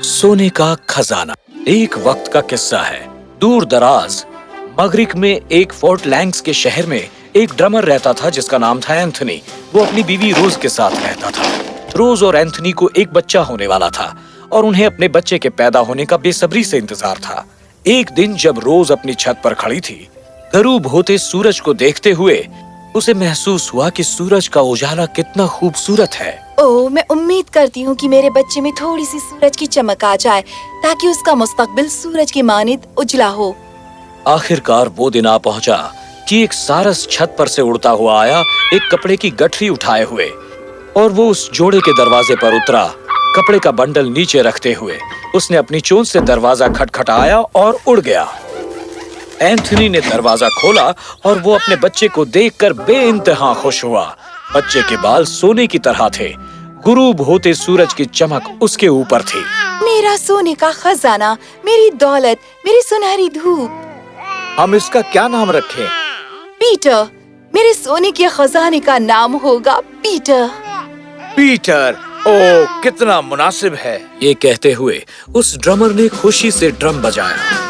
सोने का खजाना। एक वक्त का किस्सा है। दूर दराज मगरिक में एक फोर्ट लैंग्स के शहर में एक ड्रमर रहता था जिसका नाम था एंथनी। वो अपनी बीवी रोज के साथ रहता था। रोज और एंथनी को एक बच्चा होने वाला था और उन्हें अपने बच्चे के पैदा होने का बेसब्री से इंतजार था। एक दिन जब रोज अपनी छत पर खड़ी थी, गरूब होते सूरज को देखते हुए उसे महसूस हुआ कि सूरज का उजाला कितना खूबसूरत है। ओह, मैं उम्मीद करती हूँ कि मेरे बच्चे में थोड़ी सी सूरज की चमक आ जाए ताकि उसका मुस्तकबिल सूरज की मानिंद उजला हो। आखिरकार वो दिन आ पहुंचा कि एक सारस छत पर से उड़ता हुआ आया, एक कपड़े की गठरी उठाए हुए, और वो उस जोड़े के दरवाजे पर उतरा। कपड़े का बंडल नीचे रखते हुए उसने अपनी चोंच से दरवाजा खटखटाया और उड़ गया। एंथनी ने दरवाजा खोला और वो अपने बच्चे को देखकर बेइंतहा खुश हुआ। बच्चे के बाल सोने की तरह थे। गुरूब होते सूरज की चमक उसके ऊपर थी। मेरा सोने का खजाना, मेरी दौलत, मेरी सुनहरी धूप। हम इसका क्या नाम रखें? पीटर। मेरे सोने के खजाने का नाम होगा पीटर। पीटर, ओह कितना मुनासिब है। ये कहते हुए उस ड्रमर ने खुशी से ड्रम बजाया।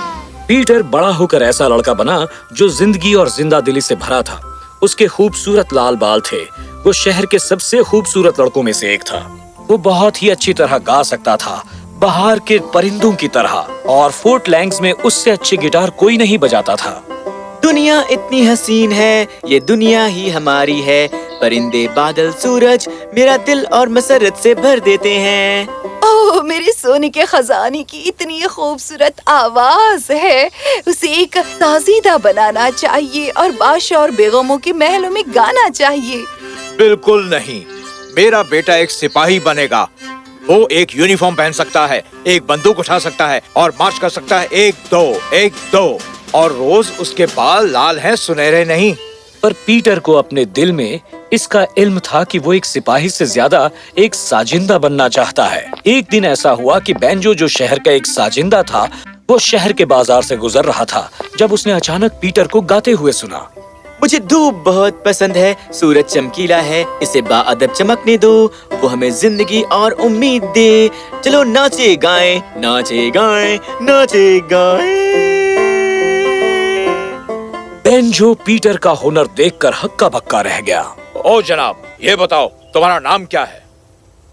पीटर बड़ा होकर ऐसा लड़का बना जो जिंदगी और जिंदा दिली से भरा था। उसके खूबसूरत लाल बाल थे। वो शहर के सबसे खूबसूरत लड़कों में से एक था। वो बहुत ही अच्छी तरह गा सकता था, बाहर के परिंदों की तरह, और फोर्ट लैंग्स में उससे अच्छी गिटार कोई नहीं बजाता था। दुनिया इतनी हसीन है, ये दुनिया ही हमारी है। परिंदे, बादल, सूरज मेरा दिल और मसरत से भर देते हैं। ओह, मेरे सोने के खजाने की इतनी खूबसूरत आवाज है। उसे एक ताज़ीदा बनाना चाहिए और बादशाह और बेगमों के महलों में गाना चाहिए। बिल्कुल नहीं, मेरा बेटा एक सिपाही बनेगा। वो एक यूनिफॉर्म पहन सकता है, एक बंदूक उठा सकता है और मार्च कर सकता है, 1-2-1-2। और रोज उसके बाल लाल हैं, सुनहरे नहीं। पर पीटर को अपने दिल में इसका इल्म था कि वो एक सिपाही से ज्यादा एक साजिंदा बनना चाहता है। एक दिन ऐसा हुआ कि बैंजो, जो शहर का एक साजिंदा था, वो शहर के बाजार से गुजर रहा था जब उसने अचानक पीटर को गाते हुए सुना। मुझे धूप बहुत पसंद है, सूरज चमकीला है, इसे बाअदब चमकने दो, वो हमें जिंदगी और उम्मीद दे। चलो नाचे गाएं, नाचे गाएं, नाचे गाएं। बैंजो पीटर का हुनर देखकर हक्का बक्का रह गया। ओ जनाब, ये बताओ तुम्हारा नाम क्या है?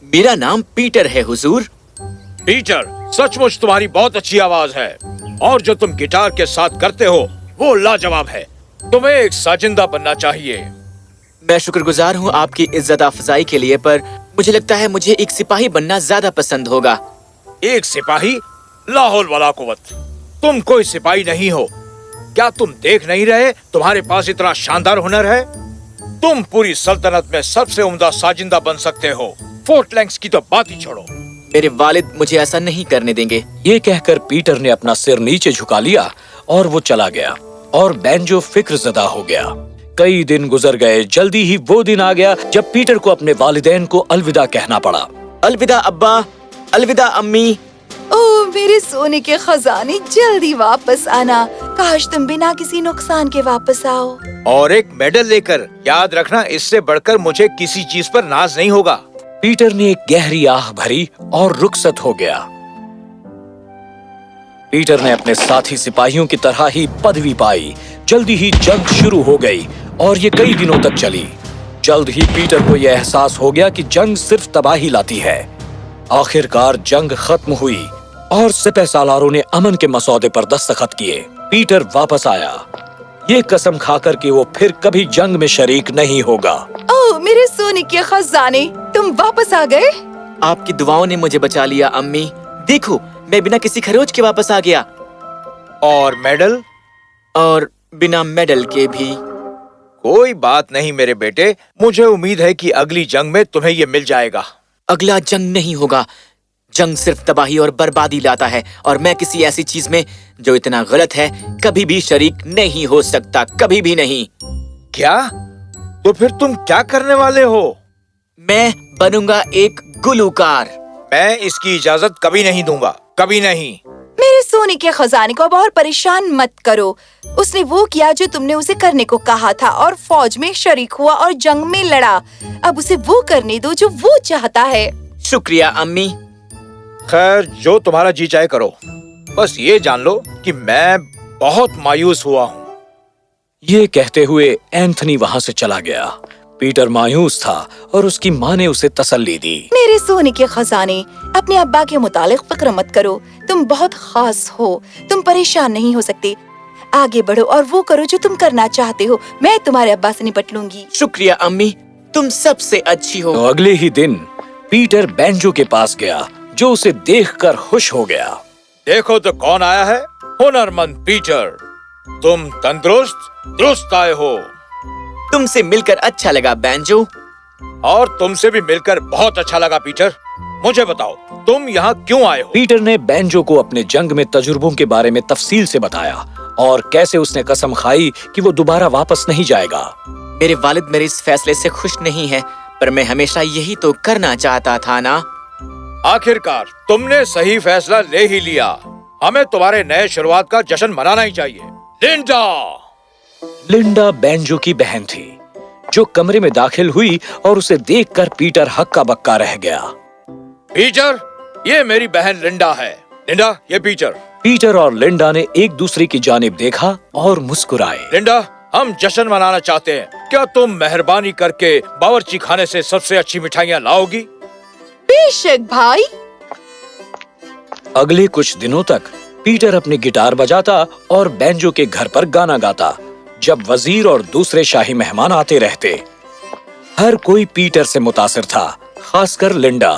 मेरा नाम पीटर है हुजूर। पीटर, सचमुच तुम्हारी बहुत अच्छी आवाज है और जो तुम गिटार के साथ करते हो वो लाजवाब है। तुम्हें एक साजिंदा बनना चाहिए। मैं शुक्रगुजार हूँ आपकी इज्जत अफजाई के लिए, पर मुझे लगता है मुझे एक सिपाही बनना ज्यादा पसंद होगा। एक सिपाही? लाहौल वला कुव्वत, तुम कोई सिपाही नहीं हो। क्या तुम देख नहीं रहे तुम्हारे पास इतना शानदार हुनर है? तुम पूरी सल्तनत में सबसे उम्दा साजिंदा बन सकते हो। फोर्ट लैंग्स की तो बात ही छोड़ो। मेरे वालिद मुझे ऐसा नहीं करने देंगे। ये कहकर पीटर ने अपना सिर नीचे झुका लिया और वो चला गया, और बैंजो फिक्रज़दा हो गया। कई दिन गुजर गए। जल्दी ही वो दिन आ गया जब पीटर को अपने वालिदैन को अलविदा कहना पड़ा। अलविदा अब्बा, अलविदा अम्मी। ओह, मेरे सोने के खजाने, जल्दी वापस आना। काश तुम बिना किसी नुकसान के वापस आओ। और एक मेडल लेकर। याद रखना, इससे बढ़कर मुझे किसी चीज पर नाज नहीं होगा। पीटर ने एक गहरी आह भरी और रुखसत हो गया। पीटर ने अपने साथी सिपाहियों की तरह ही पदवी पाई। जल्दी ही जंग शुरू हो गई और ये कई दिनों तक चली। जल्द ही पीटर को यह एहसास हो गया कि जंग सिर्फ तबाही लाती है। आखिरकार जंग खत्म हुई और सिपह सालारों ने अमन के मसौदे पर दस्तखत किए। पीटर वापस आया, ये कसम खाकर कि वो फिर कभी जंग में शरीक नहीं होगा। ओह, मेरे सोने के खजाने, तुम वापस आ गए। आपकी दुआओं ने मुझे बचा लिया अम्मी। देखो, मैं बिना किसी खरोच के वापस आ गया। और मेडल? और बिना मेडल के भी। कोई बात नहीं मेरे बेटे, मुझे उम्मीद है कि अगली जंग में तुम्हें ये मिल जाएगा। अगला जंग नहीं होगा। जंग सिर्फ तबाही और बर्बादी लाता है, और मैं किसी ऐसी चीज में जो इतना गलत है कभी भी शरीक नहीं हो सकता, कभी भी नहीं। क्या? तो फिर तुम क्या करने वाले हो? मैं बनूंगा एक गुलूकार। मैं इसकी इजाजत कभी नहीं दूंगा, कभी नहीं। मेरे सोने के खजाने को अब और परेशान मत करो। उसने वो किया जो तुमने उसे करने को कहा था और फौज में शरीक हुआ और जंग में लड़ा। अब उसे वो करने दो जो वो चाहता है। शुक्रिया अम्मी। खैर, जो तुम्हारा जी चाहे करो। बस ये जान लो कि मैं बहुत मायूस हुआ हूँ। ये कहते हुए एंथनी वहां से चला गया। पीटर मायूस था और उसकी माँ ने उसे तसल्ली दी। मेरे सोने के खजाने, अपने अब्बा के मुतालिक फिक्र मत करो। तुम बहुत खास हो, तुम परेशान नहीं हो सकते। आगे बढ़ो और वो करो जो तुम करना चाहते हो। मैं तुम्हारे अब्बा से निपट लूंगी। शुक्रिया अम्मी, तुम सबसे अच्छी हो। तो अगले ही दिन पीटर बैंजो के पास गया, जो उसे देखकर खुश हो गया। देखो तो कौन आया है, हुनरमंद पीटर। तुम तंदुरुस्त दुरुस्त आए हो। तुमसे मिलकर अच्छा लगा बैंजो। और तुमसे भी मिलकर बहुत अच्छा लगा पीटर। मुझे बताओ, तुम यहाँ क्यों आए हो? पीटर ने बैंजो को अपने जंग में तजुर्बों के बारे में तफसील से बताया और कैसे उसने कसम खाई कि वो दोबारा वापस नहीं जाएगा। मेरे वालिद मेरे इस फैसले से खुश नहीं है, पर मैं हमेशा यही तो करना चाहता था ना। आखिरकार तुमने सही फैसला ले ही लिया। हमें तुम्हारे नए शुरुआत का जश्न मनाना ही चाहिए। लिंडा बैंजो की बहन थी, जो कमरे में दाखिल हुई और उसे देखकर पीटर हक्का बक्का रह गया। पीटर, ये मेरी बहन लिंडा है। लिंडा, ये पीटर। पीटर और लिंडा ने एक दूसरे की जानिब देखा और मुस्कुराए। लिंडा, हम जश्न मनाना चाहते हैं। क्या तुम मेहरबानी करके बावर्ची खाने से सबसे अच्छी मिठाइयाँ लाओगी? बेशक भाई। अगले कुछ दिनों तक पीटर अपनी गिटार बजाता और बैंजो के घर पर गाना गाता। जब वजीर और दूसरे शाही मेहमान आते रहते, हर कोई पीटर से मुतासिर था, खासकर लिंडा।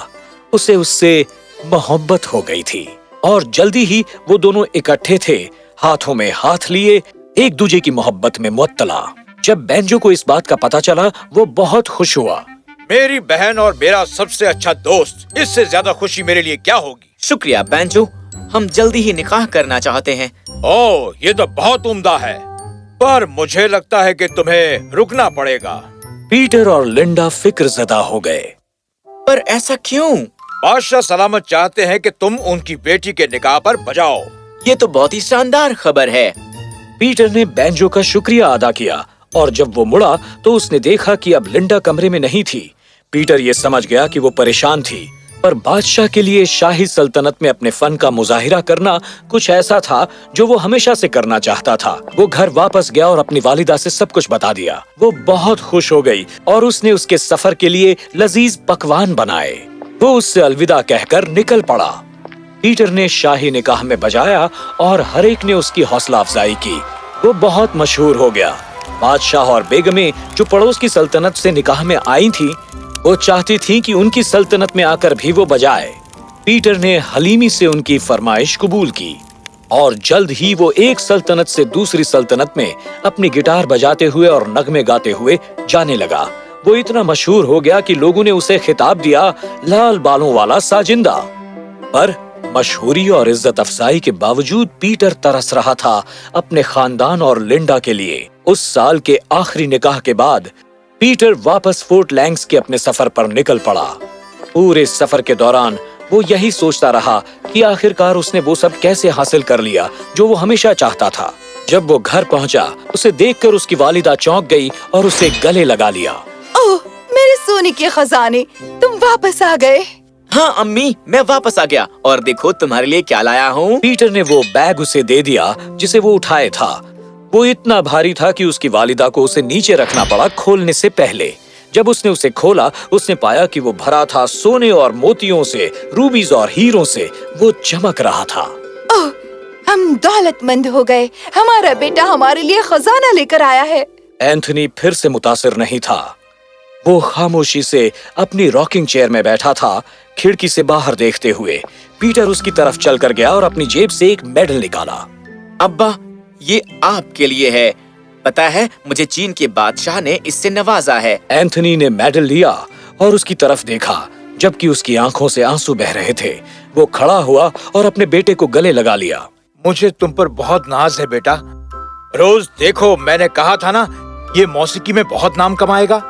उसे उससे मोहब्बत हो गई थी और जल्दी ही वो दोनों इकट्ठे थे, हाथों में हाथ लिए, एक दूजे की मोहब्बत में मुअत्तला। जब बैंजो को इस बात का पता चला, वो बहुत खुश हुआ। मेरी बहन और मेरा सबसे अच्छा दोस्त, इससे ज्यादा खुशी मेरे लिए क्या होगी? शुक्रिया बैंजो, हम जल्दी ही निकाह करना चाहते हैं। ओह, ये तो बहुत उम्दा है, पर मुझे लगता है कि तुम्हें रुकना पड़ेगा। पीटर और लिंडा फिक्रज़दा हो गए। पर ऐसा क्यों? बादशाह सलामत चाहते हैं कि तुम उनकी बेटी के निकाह पर बजाओ। ये तो बहुत ही शानदार खबर है। पीटर ने बैंजो का शुक्रिया अदा किया और जब वो मुड़ा तो उसने देखा कि अब लिंडा कमरे में नहीं थी। पीटर ये समझ गया कि वो परेशान थी, पर बादशाह के लिए शाही सल्तनत में अपने फन का मुजाहिरा करना कुछ ऐसा था जो वो हमेशा से करना चाहता था। वो घर वापस गया और अपनी वालिदा से सब कुछ बता दिया। वो बहुत खुश हो गई और उसने उसके सफर के लिए लजीज पकवान बनाए। वो उससे अलविदा कहकर निकल पड़ा। पीटर ने शाही निकाह में बजाया और हर एक ने उसकी हौसला अफजाई की। वो बहुत मशहूर हो गया। बादशाह और बेगमें जो पड़ोस की सल्तनत से निकाह में आई थीं, वो चाहती थीं कि उनकी सल्तनत में आकर भी वो बजाए। पीटर ने हलीमी से उनकी फरमाइश कबूल की और जल्द ही वो एक सल्तनत से दूसरी सल्तनत में अपनी गिटार बजाते हुए और नगमे गाते हुए जाने लगा। वो इतना मशहूर हो गया कि लोगों ने उसे खिताब दिया, लाल बालों वाला साजिंदा। पर मशहूरी और इज्जत अफजाई के बावजूद पीटर तरस रहा था अपने खानदान और लिंडा के लिए। उस साल के आखिरी निकाह के बाद पीटर वापस फोर्ट लैंग्स के अपने सफर पर निकल पड़ा। पूरे सफर के दौरान वो यही सोचता रहा कि आखिरकार उसने वो सब कैसे हासिल कर लिया जो वो हमेशा चाहता था। जब वो घर पहुंचा, उसे देखकर उसकी वालिदा चौंक गई और उसे गले लगा लिया। ओह, मेरे सोने के खजाने, तुम वापस आ गए। हाँ अम्मी, मैं वापस आ गया और देखो तुम्हारे लिए क्या लाया हूँ। पीटर ने वो बैग उसे दे दिया जिसे वो उठाए था। वो इतना भारी था कि उसकी वालिदा को उसे नीचे रखना पड़ा खोलने से पहले। जब उसने उसे खोला, उसने पाया कि वो भरा था सोने और मोतियों से, रूबीज और हीरों से। वो चमक रहा था। ओह, हम दौलतमंद हो गए। हमारा बेटा हमारे लिए खजाना लेकर आया है। एंथनी फिर से मुतासिर नहीं था। वो खामोशी से अपनी रॉकिंग चेयर में बैठा था, खिड़की से बाहर देखते हुए। पीटर उसकी तरफ चलकर गया और अपनी जेब से एक मेडल निकाला। अब्बा, ये आपके लिए है। पता है, मुझे चीन के बादशाह ने इससे नवाजा है। एंथनी ने मेडल लिया और उसकी तरफ देखा, जबकि उसकी आंखों से आंसू बह रहे थे। वो खड़ा हुआ और अपने बेटे को गले लगा लिया। मुझे तुम पर बहुत नाज है बेटा। रोज देखो, मैंने कहा था ना, ये मौसीकी में बहुत नाम कमाएगा।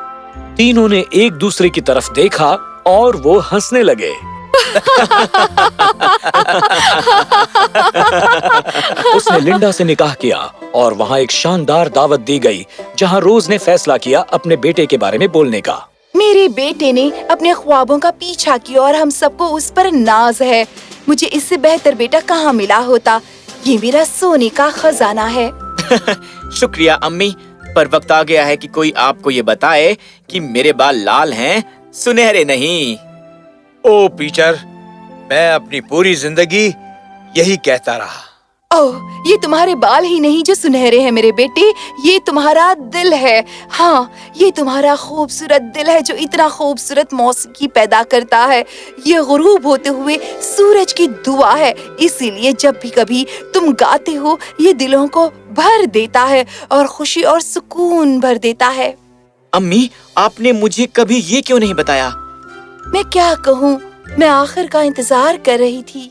तीनों ने एक दूसरे की तरफ देखा और वो हंसने लगे। उसने लिंडा से निकाह किया और वहाँ एक शानदार दावत दी गई, जहाँ रोज ने फैसला किया अपने बेटे के बारे में बोलने का। मेरे बेटे ने अपने ख्वाबों का पीछा किया और हम सबको उस पर नाज है। मुझे इससे बेहतर बेटा कहाँ मिला होता। ये मेरा सोने का खजाना है। शुक्रिया अम्मी, पर वक्त आ गया है कि कोई आपको ये बताए कि मेरे बाल लाल हैं, सुनहरे नहीं। ओ पीटर, मैं अपनी पूरी जिंदगी यही कहता रहा। ओह, ये तुम्हारे बाल ही नहीं जो सुनहरे हैं मेरे बेटे, ये तुम्हारा दिल है। हाँ, ये तुम्हारा खूबसूरत दिल है जो इतना खूबसूरत मौसीकी पैदा करता है। ये गुरूब होते हुए सूरज की दुआ है, इसीलिए जब भी कभी तुम गाते हो ये दिलों को भर देता है और खुशी और सुकून भर देता है। अम्मी, आपने मुझे कभी ये क्यों नहीं बताया? मैं क्या कहूँ, मैं आखिर का इंतजार कर रही थी।